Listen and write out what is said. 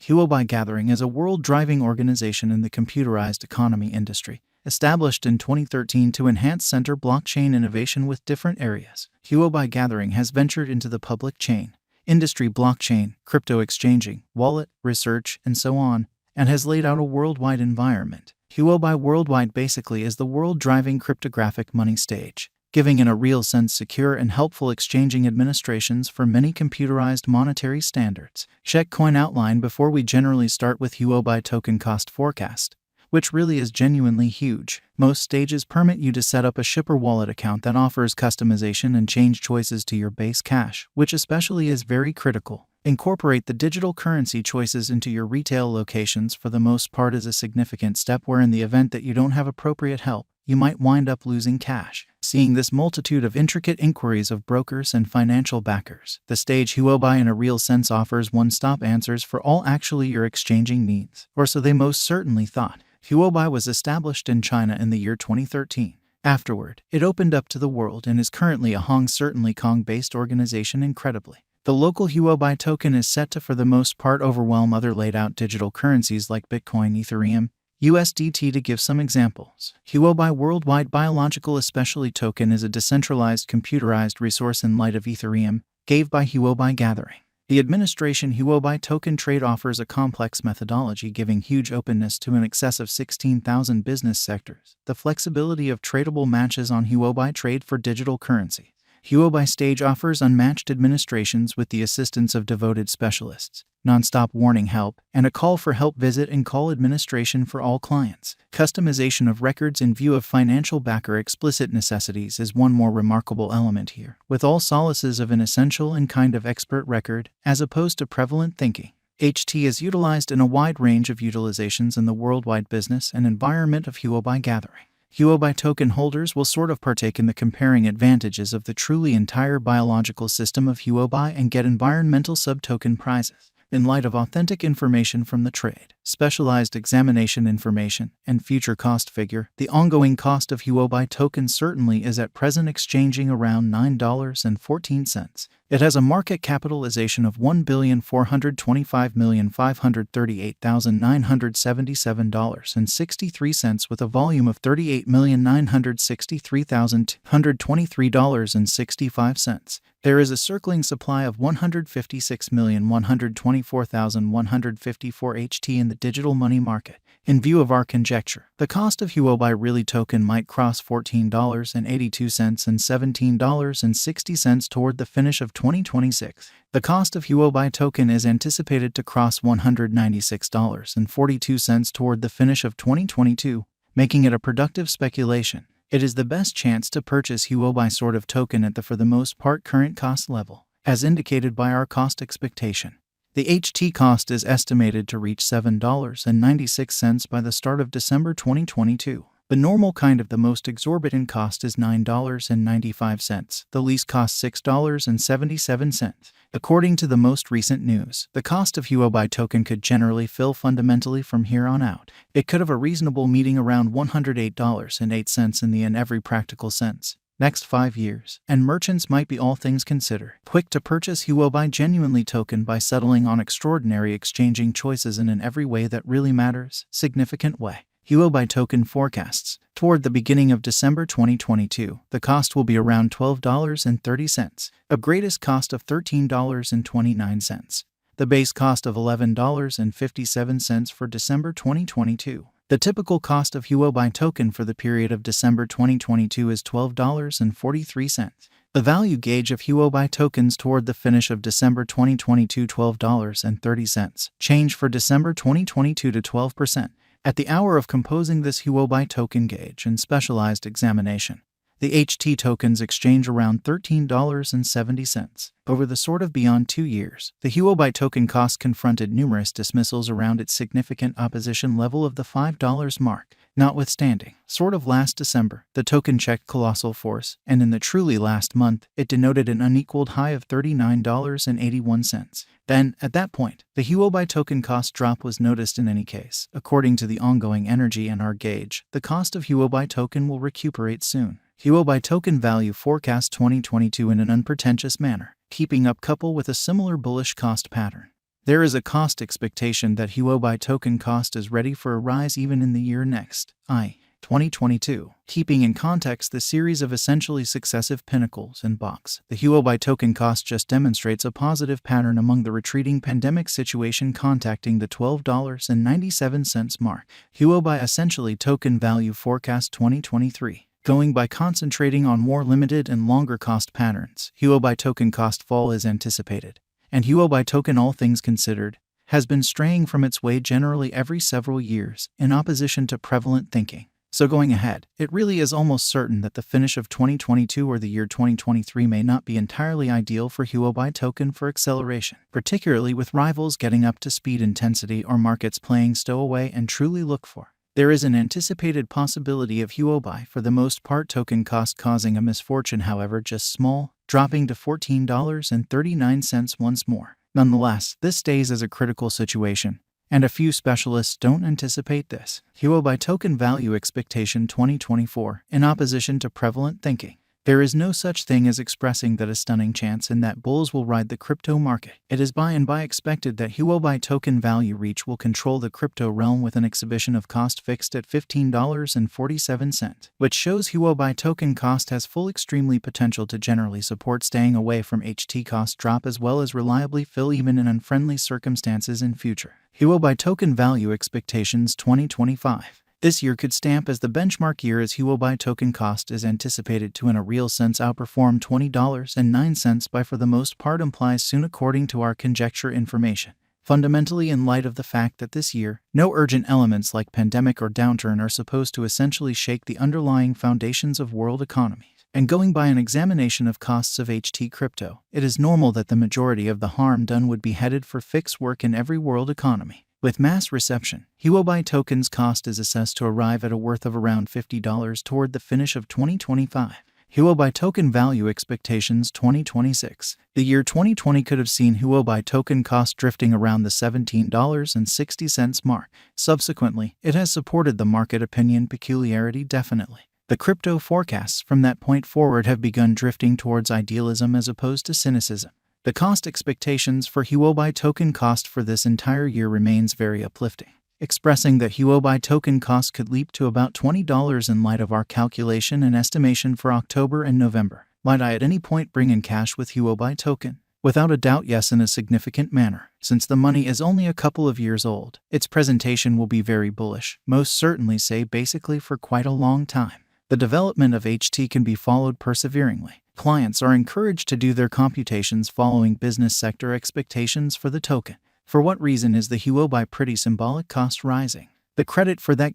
Huobi Gathering is a world-driving organization in the computerized economy industry, established in 2013 to enhance center blockchain innovation with different areas. Huobi Gathering has ventured into the public chain, industry blockchain, crypto exchanging, wallet, research, and so on, and has laid out a worldwide environment. Huobi Worldwide basically is the world-driving cryptographic money stage, giving in a real sense secure and helpful exchanging administrations for many computerized monetary standards. Check coin outline before we generally start with Huobi token cost forecast, which really is genuinely huge. Most stages permit you to set up a shipper wallet account that offers customization and change choices to your base cash, which especially is very critical. Incorporate the digital currency choices into your retail locations for the most part is a significant step where in the event that you don't have appropriate help, you might wind up losing cash. Seeing this multitude of intricate inquiries of brokers and financial backers, the stage Huobi in a real sense offers one-stop answers for all actually your exchanging needs, or so they most certainly thought. Huobi was established in China in the year 2013. Afterward, it opened up to the world and is currently a certainly Kong-based organization incredibly. The local Huobi token is set to for the most part overwhelm other laid-out digital currencies like Bitcoin, Ethereum, USDT to give some examples. Huobi Worldwide Biological Especially Token is a decentralized computerized resource in light of Ethereum, gave by Huobi Gathering. The administration Huobi token trade offers a complex methodology giving huge openness to an excess of 16,000 business sectors. The flexibility of tradable matches on Huobi trade for digital currency. Huobi stage offers unmatched administrations with the assistance of devoted specialists, non-stop warning help, and a call for help visit and call administration for all clients. Customization of records in view of financial backer explicit necessities is one more remarkable element here, with all solaces of an essential and kind of expert record, as opposed to prevalent thinking. HT is utilized in a wide range of utilizations in the worldwide business and environment of Huobi Gathering. Huobi token holders will sort of partake in the comparing advantages of the truly entire biological system of Huobi and get environmental sub-token prizes. In light of authentic information from the trade, specialized examination information, and future cost figure, the ongoing cost of Huobi token certainly is at present exchanging around $9.14. It has a market capitalization of $1,425,538,977.63 with a volume of $38,963,223.65. There is a circling supply of 156,124,154 HT in the digital money market. In view of our conjecture, the cost of Huobi really token might cross $14.82 and $17.60 toward the finish of 2026. The cost of Huobi token is anticipated to cross $196.42 toward the finish of 2022, making it a productive speculation. It is the best chance to purchase Huobi sort of token at the for the most part current cost level, as indicated by our cost expectation. The HT cost is estimated to reach $7.96 by the start of December 2022. The normal kind of the most exorbitant cost is $9.95. The least cost $6.77. According to the most recent news, the cost of Huobi token could generally fill fundamentally from here on out. It could have a reasonable meeting around $108.08 in every practical sense. Next 5 years, and merchants might be all things considered quick to purchase Huobi genuinely token by settling on extraordinary exchanging choices in an every way that really matters, significant way. Huobi token forecasts. Toward the beginning of December 2022, the cost will be around $12.30, a greatest cost of $13.29, the base cost of $11.57 for December 2022. The typical cost of Huobi token for the period of December 2022 is $12.43. The value gauge of Huobi tokens toward the finish of December 2022 $12.30. Change for December 2022 to 12%. At the hour of composing this Huobi token gauge and specialized examination, the HT tokens exchange around $13.70. Over the sort of beyond 2 years, the Huobi token cost confronted numerous dismissals around its significant opposition level of the $5 mark. Notwithstanding, sort of last December, the token checked colossal force, and in the truly last month, it denoted an unequaled high of $39.81. Then, at that point, the Huobi token cost drop was noticed in any case. According to the ongoing energy and our gauge, the cost of Huobi token will recuperate soon. Huobi token value forecast 2022 in an unpretentious manner, keeping up couple with a similar bullish cost pattern. There is a cost expectation that Huobi token cost is ready for a rise even in the year next, 2022. Keeping in context the series of essentially successive pinnacles and box, the Huobi token cost just demonstrates a positive pattern among the retreating pandemic situation contacting the $12.97 mark. Huobi essentially token value forecast 2023. Going by concentrating on more limited and longer cost patterns, Huobi token cost fall is anticipated. And Huobi token, all things considered, has been straying from its way generally every several years, in opposition to prevalent thinking. So going ahead, it really is almost certain that the finish of 2022 or the year 2023 may not be entirely ideal for Huobi token for acceleration, particularly with rivals getting up to speed intensity or markets playing stowaway and truly look for. There is an anticipated possibility of Huobi for the most part token cost causing a misfortune, however just small, dropping to $14.39 once more. Nonetheless, this stays as a critical situation, and a few specialists don't anticipate this. Huobi token value expectation 2024, in opposition to prevalent thinking. There is no such thing as expressing that a stunning chance in that bulls will ride the crypto market. It is by and by expected that Huobi token value reach will control the crypto realm with an exhibition of cost fixed at $15.47, which shows Huobi token cost has full extremely potential to generally support staying away from HT cost drop as well as reliably fill even in unfriendly circumstances in future. Huobi token value expectations 2025. This year could stamp as the benchmark year as Huobi token cost is anticipated to in a real sense outperform $20.09 by for the most part implies soon according to our conjecture information. Fundamentally in light of the fact that this year, no urgent elements like pandemic or downturn are supposed to essentially shake the underlying foundations of world economies. And going by an examination of costs of HT crypto, it is normal that the majority of the harm done would be headed for fixed work in every world economy. With mass reception, Huobi token's cost is assessed to arrive at a worth of around $50 toward the finish of 2025. Huobi token value expectations 2026. The year 2020 could have seen Huobi token cost drifting around the $17.60 mark. Subsequently, it has supported the market opinion peculiarity definitely. The crypto forecasts from that point forward have begun drifting towards idealism as opposed to cynicism. The cost expectations for Huobi token cost for this entire year remains very uplifting, expressing that Huobi token cost could leap to about $20 in light of our calculation and estimation for October and November. Might I at any point bring in cash with Huobi token? Without a doubt, yes, in a significant manner. Since the money is only a couple of years old, its presentation will be very bullish, most certainly say basically for quite a long time. The development of HT can be followed perseveringly. Clients are encouraged to do their computations following business sector expectations for the token. For what reason is the Huobi pretty symbolic cost rising? The credit for that goes